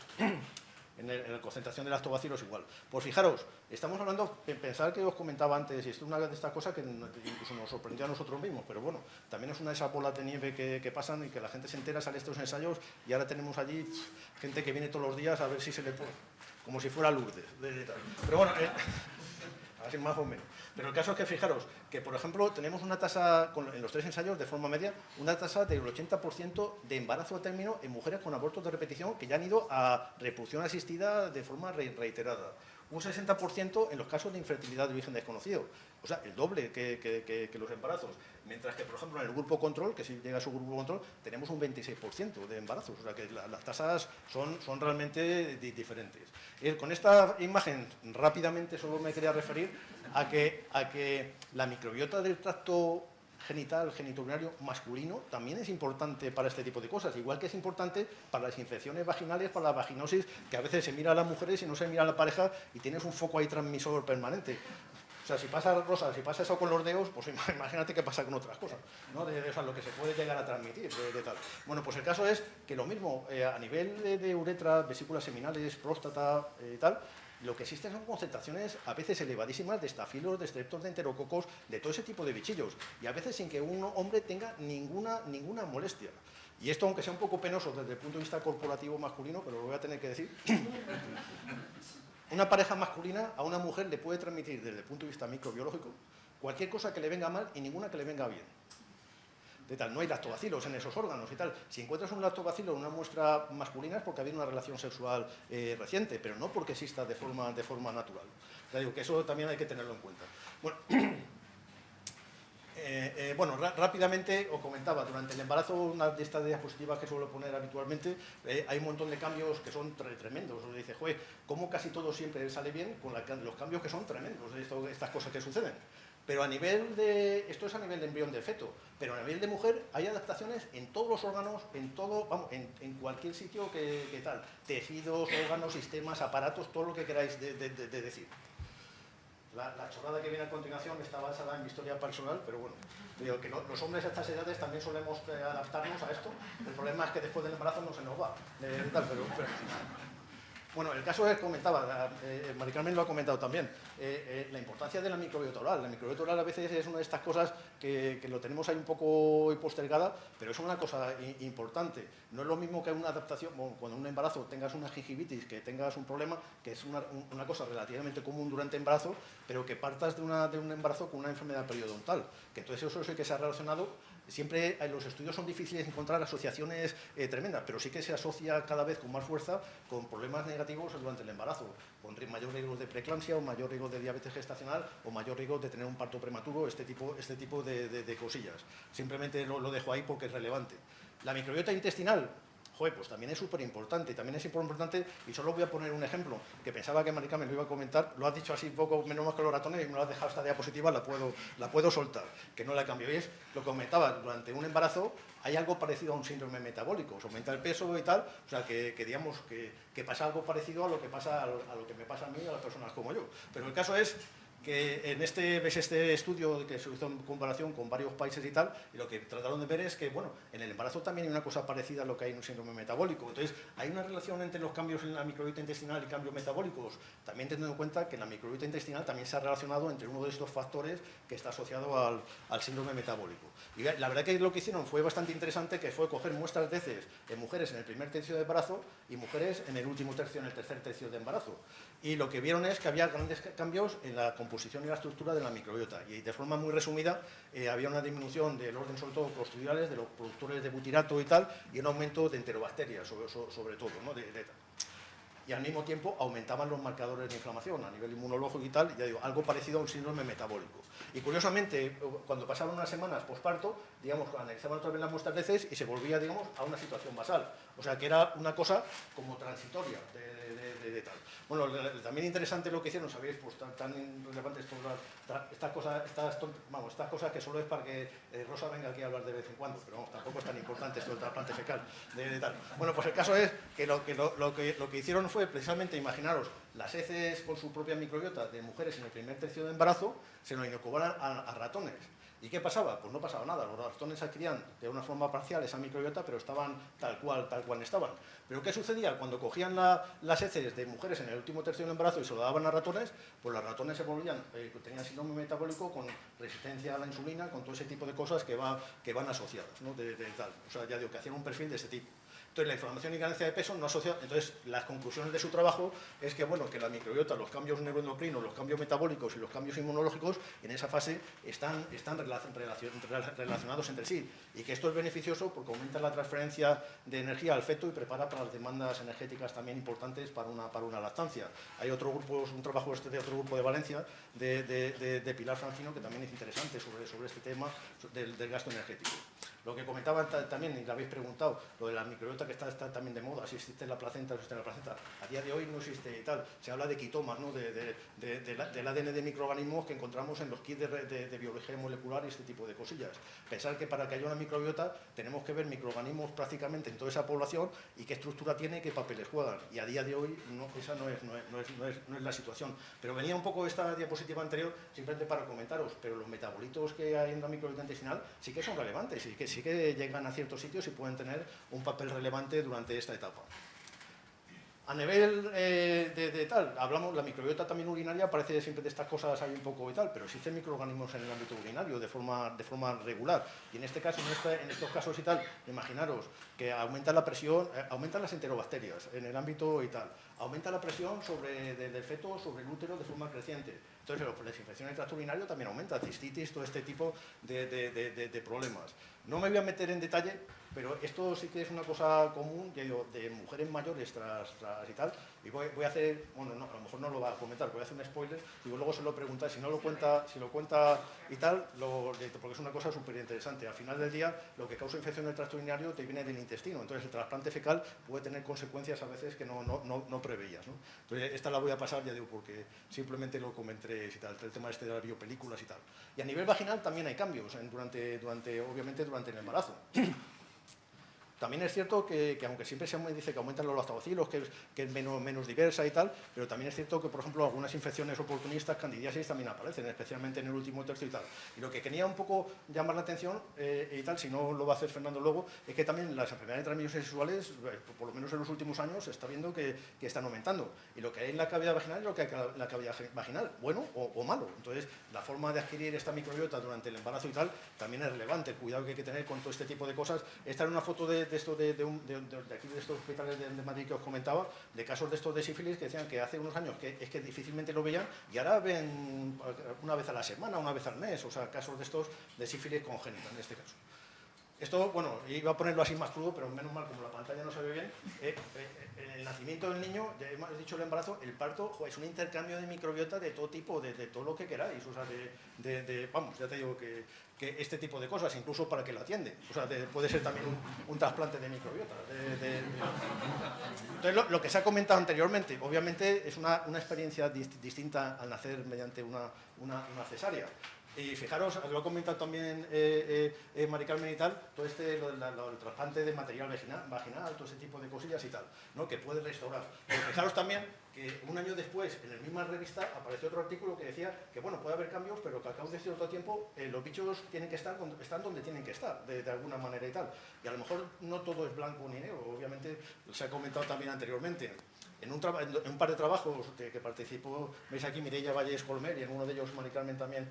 En la concentración de lactobacilos igual. Pues fijaros, estamos hablando, pensar que os comentaba antes, y esto es una de estas cosas que incluso nos sorprendió a nosotros mismos, pero bueno, también es una de esas bolas de nieve que pasan y que la gente se entera, sale estos ensayos y ahora tenemos allí gente que viene todos los días a ver si se le puede, como si fuera Lourdes. Pero bueno, así más o menos. Pero el caso es que fijaros que, por ejemplo, tenemos una tasa, en los tres ensayos de forma media, una tasa del 80% de embarazo a término en mujeres con abortos de repetición que ya han ido a reproducción asistida de forma reiterada. Un 60% en los casos de infertilidad de origen desconocido. O sea, el doble que los embarazos. Mientras que, por ejemplo, en el grupo control, que si llega a su grupo control, tenemos un 26% de embarazos. O sea, que las tasas son realmente diferentes. Con esta imagen, rápidamente, solo me quería referir a que la microbiota del tracto genital, genitourinario masculino también es importante para este tipo de cosas, igual que es importante para las infecciones vaginales, para la vaginosis, que a veces se mira a las mujeres y no se mira a la pareja y tienes un foco ahí transmisor permanente. O sea, si pasa, Rosa, si pasa eso con los dedos, pues imagínate qué pasa con otras cosas, ¿no? O sea, lo que se puede llegar a transmitir de tal. Bueno, pues el caso es que lo mismo, a nivel de uretra, vesículas seminales, próstata y tal, lo que existen son concentraciones a veces elevadísimas de estafilos, de streptos, de enterococos, de todo ese tipo de bichillos, y a veces sin que un hombre tenga ninguna molestia. Y esto, aunque sea un poco penoso desde el punto de vista corporativo masculino, pero lo voy a tener que decir, una pareja masculina a una mujer le puede transmitir desde el punto de vista microbiológico cualquier cosa que le venga mal y ninguna que le venga bien. De tal, no hay lactobacilos en esos órganos y tal. Si encuentras un lactobacilo en una muestra masculina es porque ha habido una relación sexual reciente, pero no porque exista de forma natural. Ya digo que eso también hay que tenerlo en cuenta. Bueno, rápidamente os comentaba, durante el embarazo, una de estas diapositivas que suelo poner habitualmente, hay un montón de cambios que son tremendos. Os dice, joder, ¿cómo casi todo siempre sale bien con los cambios que son tremendos, estas cosas que suceden? Pero esto es a nivel de embrión de feto, pero a nivel de mujer hay adaptaciones en todos los órganos, en cualquier sitio que tal. Tejidos, órganos, sistemas, aparatos, todo lo que queráis de decir. La chorrada que viene a continuación está basada en mi historia personal, pero bueno, digo que los hombres a estas edades también solemos adaptarnos a esto. El problema es que después del embarazo no se nos va. Bueno, el caso es, comentaba, Mari Carmen lo ha comentado también, la importancia de la microbiota oral. La microbiota oral a veces es una de estas cosas que lo tenemos ahí un poco postergada, pero es una cosa importante. No es lo mismo que una adaptación, bueno, cuando en un embarazo tengas una gingivitis, que tengas un problema, que es una cosa relativamente común durante el embarazo, pero que partas de un embarazo con una enfermedad periodontal, que entonces eso sí que se ha relacionado. Siempre los estudios son difíciles de encontrar asociaciones tremendas, pero sí que se asocia cada vez con más fuerza con problemas negativos durante el embarazo, con mayor riesgo de preeclampsia o mayor riesgo de diabetes gestacional o mayor riesgo de tener un parto prematuro, este tipo de cosillas. Simplemente lo dejo ahí porque es relevante. La microbiota intestinal, joder, pues también es súper importante, y solo voy a poner un ejemplo, que pensaba que Mari Carmen lo iba a comentar, lo has dicho así un poco menos más que los ratones, y me lo has dejado esta diapositiva, la puedo soltar, que no la cambio. Y es lo que comentaba, durante un embarazo hay algo parecido a un síndrome metabólico, se aumenta el peso y tal, o sea, que digamos que pasa algo parecido a lo que me pasa a mí y a las personas como yo. Pero el caso es que ves este estudio que se hizo en comparación con varios países y tal, y lo que trataron de ver es que, bueno, en el embarazo también hay una cosa parecida a lo que hay en un síndrome metabólico. Entonces, hay una relación entre los cambios en la microbiota intestinal y cambios metabólicos, también teniendo en cuenta que la microbiota intestinal también se ha relacionado entre uno de estos factores que está asociado al síndrome metabólico. Y la verdad que lo que hicieron fue bastante interesante, que fue coger muestras de heces en mujeres en el primer tercio de embarazo y mujeres en el último tercio, en el tercer tercio de embarazo. Y lo que vieron es que había grandes cambios en la composición y la estructura de la microbiota. Y de forma muy resumida, había una disminución del orden, sobre todo clostridiales, de los productores de butirato y tal, y un aumento de enterobacterias, sobre todo, ¿no? Y al mismo tiempo aumentaban los marcadores de inflamación a nivel inmunológico y tal, ya digo, algo parecido a un síndrome metabólico. Y curiosamente, cuando pasaron unas semanas posparto, digamos, analizaban otra vez las muestras de heces y se volvía, digamos, a una situación basal. O sea, que era una cosa como transitoria de tal. Bueno, también interesante lo que hicieron, ¿sabéis? Pues tan relevantes estas cosas que solo es para que Rosa venga aquí a hablar de vez en cuando, pero vamos, tampoco es tan importante esto del trasplante fecal. Tal. Bueno, pues el caso es que lo que hicieron fue precisamente, imaginaros, las heces con su propia microbiota de mujeres en el primer tercio de embarazo, se lo inoculaban a ratones. ¿Y qué pasaba? Pues no pasaba nada, los ratones adquirían de una forma parcial esa microbiota, pero estaban tal cual estaban. Pero ¿qué sucedía? Cuando cogían las heces de mujeres en el último tercio del embarazo y se lo daban a ratones, pues los ratones se volvían, tenían síndrome metabólico con resistencia a la insulina, con todo ese tipo de cosas que van asociadas, ¿no? Tal. O sea, ya digo, que hacían un perfil de ese tipo. Entonces, la inflamación y carencia de peso no asocia. Entonces, las conclusiones de su trabajo es que, bueno, que la microbiota, los cambios neuroendocrinos, los cambios metabólicos y los cambios inmunológicos en esa fase están relacionados entre sí, y que esto es beneficioso porque aumenta la transferencia de energía al feto y prepara para las demandas energéticas también importantes para una lactancia. Hay otro grupo, un trabajo de otro grupo de Valencia, de Pilar Francino, que también es interesante sobre este tema del gasto energético. Lo que comentaban también, y lo habéis preguntado, lo de la microbiota que está también de moda, si existe en la placenta o no existe en la placenta. A día de hoy no existe y tal. Se habla de quitomas, ¿no? del ADN de microorganismos que encontramos en los kits de biología molecular y este tipo de cosillas. Pensar que para que haya una microbiota tenemos que ver microorganismos prácticamente en toda esa población y qué estructura tiene y qué papeles juegan. Y a día de hoy esa no es la situación. Pero venía un poco esta diapositiva anterior simplemente para comentaros, pero los metabolitos que hay en la microbiota intestinal sí que son relevantes, sí que llegan a ciertos sitios y pueden tener un papel relevante durante esta etapa. A nivel hablamos, la microbiota también urinaria, parece siempre de estas cosas hay un poco y tal, pero existen microorganismos en el ámbito urinario de forma regular. Y en este caso, en estos casos y tal, imaginaros que aumenta la presión, aumentan las enterobacterias en el ámbito y tal, aumenta la presión del feto sobre el útero de forma creciente. Entonces, las infecciones del tracto urinario también aumenta, cistitis, todo este tipo de problemas. No me voy a meter en detalle, pero esto sí que es una cosa común, ya digo, de mujeres mayores tras y tal, y voy a hacer, bueno, no, a lo mejor no lo va a comentar, voy a hacer un spoiler, y luego se lo preguntáis, si lo cuenta y tal, porque es una cosa súper interesante. Al final del día, lo que causa infección del tracto urinario te viene del intestino, entonces el trasplante fecal puede tener consecuencias a veces que no preveías, ¿no? Entonces, esta la voy a pasar, ya digo, porque simplemente lo comenté y tal, el tema de las biopelículas y tal. Y a nivel vaginal también hay cambios, obviamente durante el embarazo. También es cierto que aunque siempre se dice que aumentan los lactobacilos, que es menos diversa y tal, pero también es cierto que, por ejemplo, algunas infecciones oportunistas, candidiasis, también aparecen, especialmente en el último tercio y tal. Y lo que quería un poco llamar la atención y tal, si no lo va a hacer Fernando luego, es que también las enfermedades de transmisión sexuales, por lo menos en los últimos años, se está viendo que están aumentando. Y lo que hay en la cavidad vaginal es lo que hay en la cavidad vaginal, bueno o malo. Entonces, la forma de adquirir esta microbiota durante el embarazo y tal también es relevante. El cuidado que hay que tener con todo este tipo de cosas. Esta es una foto de aquí, de estos hospitales de Madrid que os comentaba, de casos de estos de sífilis que decían que hace unos años que difícilmente lo veían y ahora ven una vez a la semana, una vez al mes, o sea, casos de estos de sífilis congénita en este caso. Esto, bueno, iba a ponerlo así más crudo, pero menos mal, como la pantalla no se ve bien, el nacimiento del niño, ya hemos dicho el embarazo, el parto, es un intercambio de microbiota de todo tipo, de todo lo que queráis, o sea, vamos, ya te digo que este tipo de cosas, incluso para que lo atienden, o sea, puede ser también un trasplante de microbiota. Entonces, lo que se ha comentado anteriormente, obviamente es una experiencia distinta al nacer mediante una cesárea. Y fijaros, lo ha comentado también Mari Carmen y tal, todo el trasplante de material vaginal, todo ese tipo de cosillas y tal, ¿no? Que puede restaurar. Pero fijaros también que un año después, en la misma revista, apareció otro artículo que decía que, bueno, puede haber cambios, pero que al cabo de cierto tiempo los bichos tienen que están donde tienen que estar, de alguna manera y tal. Y a lo mejor no todo es blanco ni negro, obviamente se ha comentado también anteriormente. En un par de trabajos que participó, veis aquí Mireia Valles Colmer, y en uno de ellos Mari Carmen también,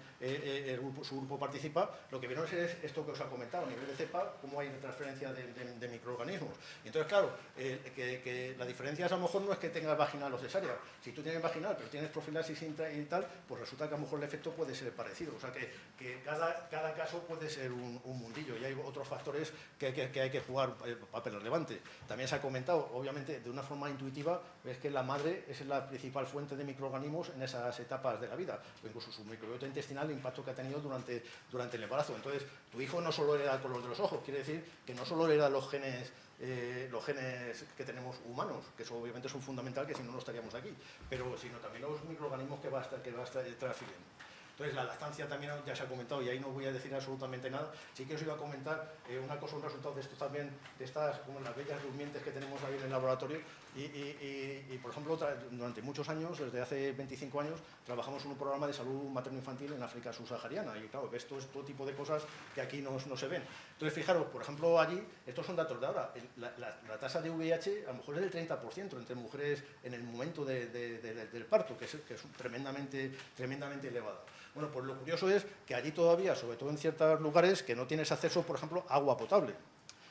su grupo participa, lo que vieron es esto que os ha comentado, a nivel de cepa, cómo hay transferencia de microorganismos. Y entonces, claro, que la diferencia a lo mejor no es que tengas vaginal o cesárea. Si tú tienes vaginal, pero tienes profilaxis y tal, pues resulta que a lo mejor el efecto puede ser parecido. O sea, que cada caso puede ser un mundillo, y hay otros factores que hay que jugar papel relevante. También se ha comentado, obviamente, de una forma intuitiva, ves que la madre es la principal fuente de microorganismos en esas etapas de la vida, o incluso su microbiota intestinal, el impacto que ha tenido durante el embarazo. Entonces, tu hijo no solo hereda el color de los ojos, quiere decir que no solo hereda los genes que tenemos humanos, que eso obviamente son fundamentales, que si no, no estaríamos aquí, pero sino también los microorganismos que va a estar transfiriendo. Entonces, la lactancia también ya se ha comentado y ahí no voy a decir absolutamente nada. Sí que os iba a comentar una cosa, un resultado de esto también, de estas, como las bellas durmientes que tenemos ahí en el laboratorio. Y por ejemplo, durante muchos años, desde hace 25 años, trabajamos en un programa de salud materno-infantil en África subsahariana. Y claro, ves todo tipo de cosas que aquí no se ven. Entonces, fijaros, por ejemplo, allí, estos son datos de ahora, la tasa de VIH a lo mejor es del 30% entre mujeres en el momento del parto, que es tremendamente elevada. Bueno, pues lo curioso es que allí todavía, sobre todo en ciertos lugares, que no tienes acceso, por ejemplo, a agua potable.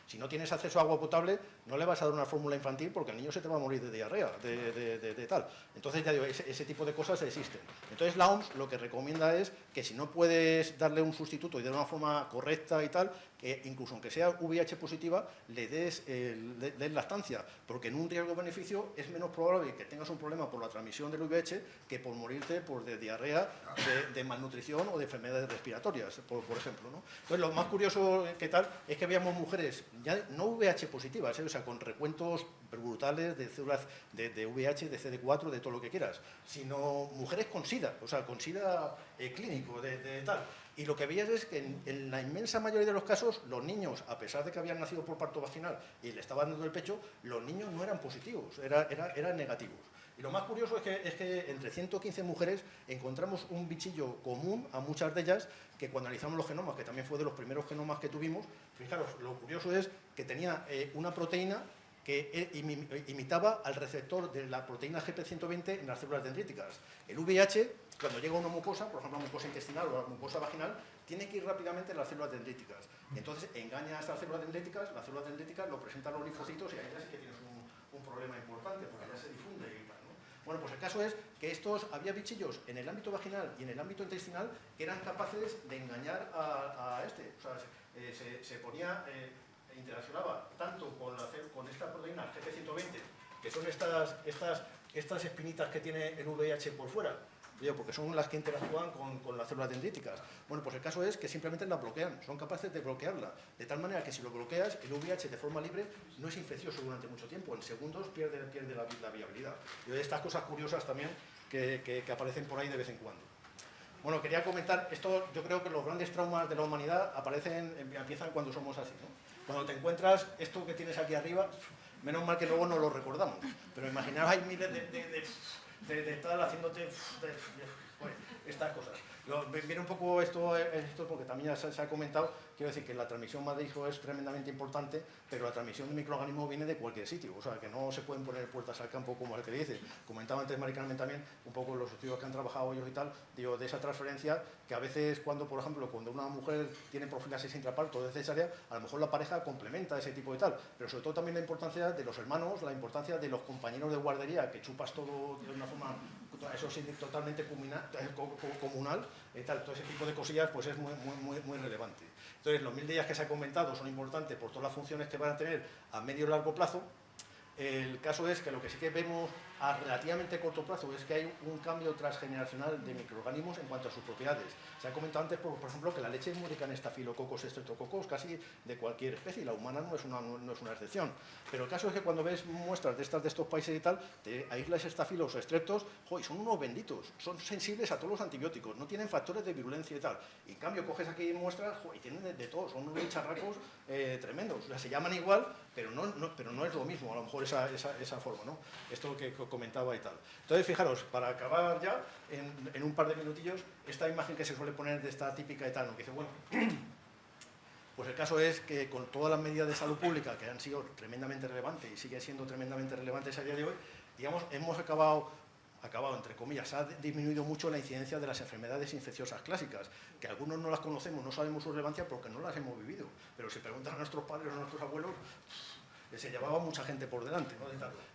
Si no tienes acceso a agua potable, no le vas a dar una fórmula infantil porque el niño se te va a morir de diarrea, de tal. Entonces, ya digo, ese tipo de cosas existen. Entonces, la OMS lo que recomienda es que si no puedes darle un sustituto y de una forma correcta y tal, que incluso aunque sea VIH positiva, le des lactancia, porque en un riesgo-beneficio es menos probable que tengas un problema por la transmisión del VIH que por morirte de diarrea, de malnutrición o de enfermedades respiratorias, por ejemplo, ¿no? Entonces, lo más curioso que tal es que veíamos mujeres ya no VIH positivas, o sea, con recuentos brutales de células de VIH, de CD4, de todo lo que quieras, sino mujeres con SIDA, o sea, con SIDA clínico, de tal. Y lo que veías es que en la inmensa mayoría de los casos, los niños, a pesar de que habían nacido por parto vaginal y le estaban dando el pecho, los niños no eran positivos, eran negativos. Y lo más curioso es que entre 115 mujeres encontramos un bichillo común a muchas de ellas, que cuando analizamos los genomas, que también fue de los primeros genomas que tuvimos, fijaros, lo curioso es que tenía una proteína que imitaba al receptor de la proteína GP120 en las células dendríticas. El VIH, cuando llega a una mucosa, por ejemplo, a mucosa intestinal o a mucosa vaginal, tiene que ir rápidamente a las células dendríticas. Entonces engaña a estas células dendríticas, las células dendríticas lo presentan los linfocitos y ahí ya sí que tienes un problema importante, porque ya se difunde y tal, ¿no? Bueno, pues el caso es que había bichillos en el ámbito vaginal y en el ámbito intestinal que eran capaces de engañar a este. O sea, se ponía... interaccionaba tanto con esta proteína GP120, que son estas espinitas que tiene el VIH por fuera, porque son las que interactúan con las células dendríticas. Bueno, pues el caso es que simplemente la bloquean, son capaces de bloquearla, de tal manera que si lo bloqueas, el VIH de forma libre no es infeccioso durante mucho tiempo, en segundos pierde la viabilidad. Y de estas cosas curiosas también que aparecen por ahí de vez en cuando. Bueno, quería comentar, esto yo creo que los grandes traumas de la humanidad empiezan cuando somos así, ¿no? cuando te encuentras esto que tienes aquí arriba, menos mal que luego no lo recordamos, pero imaginaos hay miles de tal haciéndote estas cosas. Viene un poco esto porque también ya se ha comentado, quiero decir que la transmisión madre-hijo es tremendamente importante, pero la transmisión de microorganismos viene de cualquier sitio, o sea que no se pueden poner puertas al campo como el que dice. Comentaba antes Mari Carmen también, un poco los estudios que han trabajado ellos y tal, digo, de esa transferencia, que a veces cuando, por ejemplo, cuando una mujer tiene profilaxis intraparto de cesárea, a lo mejor la pareja complementa ese tipo de tal, pero sobre todo también la importancia de los hermanos, la importancia de los compañeros de guardería, que chupas todo de una forma, eso sí, totalmente comunal, tal, todo ese tipo de cosillas pues es muy relevante. Entonces, los 1000 días que se ha comentado son importantes por todas las funciones que van a tener a medio y largo plazo. El caso es que lo que sí que vemos a relativamente corto plazo es que hay un cambio transgeneracional de microorganismos en cuanto a sus propiedades. Se ha comentado antes, por ejemplo, que la leche es muy rica en estafilococos, estreptococos, casi de cualquier especie, y la humana no es una excepción. Pero el caso es que cuando ves muestras de estos países y tal, de aislas estafilos o estreptos, son unos benditos, son sensibles a todos los antibióticos, no tienen factores de virulencia y tal. Y en cambio coges aquí muestras y tienen de todo, son unos charracos tremendos. O sea, se llaman igual, pero no es lo mismo, a lo mejor esa forma, ¿no? Esto que comentaba y tal. Entonces, fijaros, para acabar ya, en un par de minutillos, esta imagen que se suele poner de esta típica y tal, ¿no? Que dice, bueno, pues el caso es que con todas las medidas de salud pública que han sido tremendamente relevantes y siguen siendo tremendamente relevantes a día de hoy, digamos, hemos acabado, entre comillas, ha disminuido mucho la incidencia de las enfermedades infecciosas clásicas, que algunos no las conocemos, no sabemos su relevancia porque no las hemos vivido, pero si preguntan a nuestros padres o a nuestros abuelos, se llevaba mucha gente por delante, ¿no?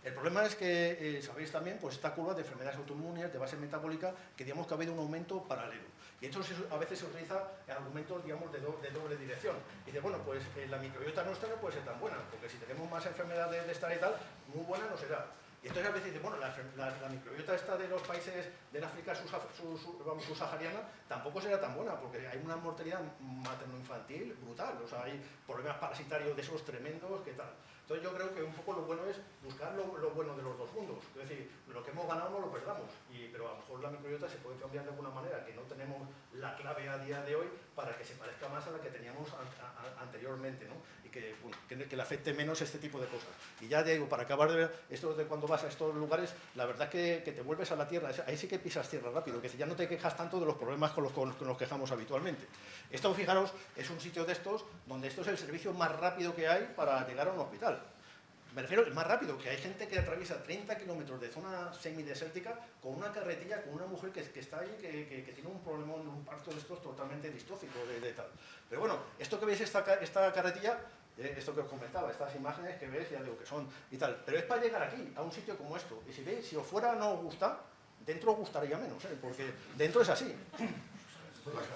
El problema es que, sabéis también, pues esta curva de enfermedades autoinmunes, de base metabólica, que digamos que ha habido un aumento paralelo. Y esto a veces se utiliza en argumentos, digamos, de doble dirección. Y dice, bueno, pues la microbiota nuestra no puede ser tan buena, porque si tenemos más enfermedades de esta y tal, muy buena no será. Y entonces a veces dice, bueno, la microbiota esta de los países del África subsahariana tampoco será tan buena, porque hay una mortalidad materno-infantil brutal, o sea, hay problemas parasitarios de esos tremendos, ¿qué tal? Entonces yo creo que un poco lo bueno es buscar lo bueno de los dos mundos, es decir, lo que hemos ganado no lo perdamos, pero a lo mejor la microbiota se puede cambiar de alguna manera, que no tenemos la clave a día de hoy para que se parezca más a la que teníamos anteriormente, ¿no? Y que le afecte menos este tipo de cosas. Y ya digo, para acabar de ver, esto de cuando vas a estos lugares, la verdad es que te vuelves a la tierra, ahí sí que pisas tierra rápido, que ya no te quejas tanto de los problemas con los que nos quejamos habitualmente. Esto, fijaros, es un sitio de estos, donde esto es el servicio más rápido que hay para llegar a un hospital. Me refiero, es más rápido, que hay gente que atraviesa 30 kilómetros de zona semidesértica con una carretilla, con una mujer que está ahí, que tiene un problema, un parto de estos totalmente distófico de tal. Pero bueno, esto que veis, esta carretilla, esto que os comentaba, estas imágenes que veis, ya digo que son y tal, pero es para llegar aquí, a un sitio como esto. Y si veis, si os fuera no os gusta, dentro os gustaría menos, porque dentro es así.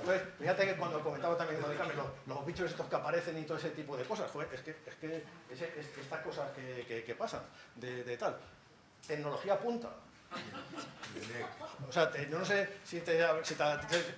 Pues, fíjate que cuando comentaba también los bichos estos que aparecen y todo ese tipo de cosas, es que estas cosas que pasan de tal. Tecnología punta. O sea, yo no sé si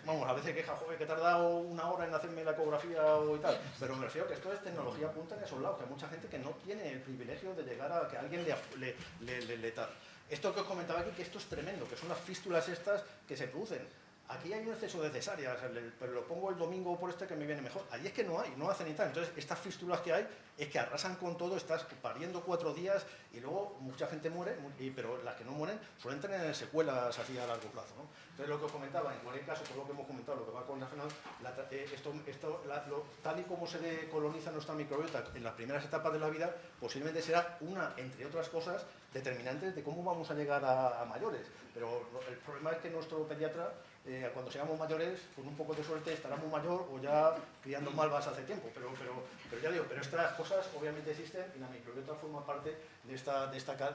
vamos, a veces queja, joder, que he tardado una hora en hacerme la ecografía y tal, pero me refiero que esto es tecnología punta en esos lados, que hay mucha gente que no tiene el privilegio de llegar a que alguien le tal. Esto que os comentaba aquí, que esto es tremendo, que son las fístulas estas que se producen. Aquí hay un exceso de cesáreas, pero lo pongo el domingo por que me viene mejor. Allí es que no hay, no hacen ni tal. Entonces, estas fístulas que hay es que arrasan con todo, estás pariendo 4 días y luego mucha gente muere, pero las que no mueren suelen tener secuelas así a largo plazo, ¿no? Entonces, lo que os comentaba, en cualquier caso, todo lo que hemos comentado, lo que va con la final, tal y como se coloniza nuestra microbiota en las primeras etapas de la vida, posiblemente será una, entre otras cosas, determinantes de cómo vamos a llegar a mayores. Pero el problema es que nuestro pediatra, cuando seamos mayores, con un poco de suerte estará muy mayor o ya criando malvas hace tiempo, pero ya digo, pero estas cosas obviamente existen y la microbiota forma parte de esta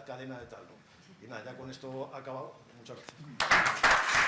cadena de tal, ¿no? Y nada, ya con esto acabado. Muchas gracias.